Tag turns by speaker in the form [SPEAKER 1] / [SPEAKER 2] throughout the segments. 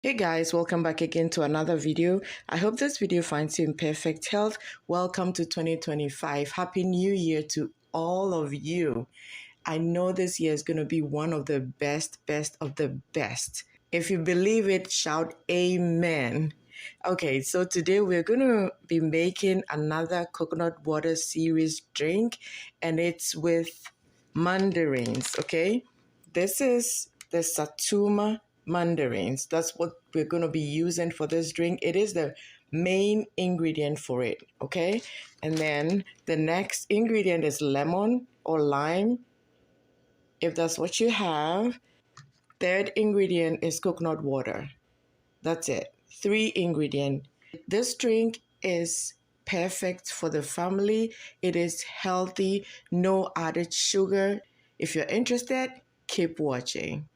[SPEAKER 1] Hey guys, welcome back again to another video. I hope this video finds you in perfect health. Welcome to 2025. Happy New Year to all of you. I know this year is going to be one of the best of the best. If you believe it, shout amen. Okay, so today we're going to be making another coconut water series drink, and it's with mandarins, okay? This is the Satuma mandarins. That's what we're going to be using for this drink. It is the main ingredient for it, okay? And then the next ingredient is lemon or lime, if that's what you have. Third ingredient is coconut water. That's it. 3 ingredient. This drink is perfect for the family. It is healthy, no added sugar. If you're interested, keep watching.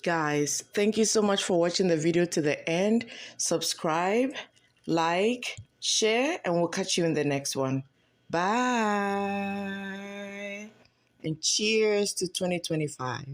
[SPEAKER 1] Guys, thank you so much for watching the video to the end. Subscribe, like, share, and we'll catch you in the next one. Bye. And cheers to 2025.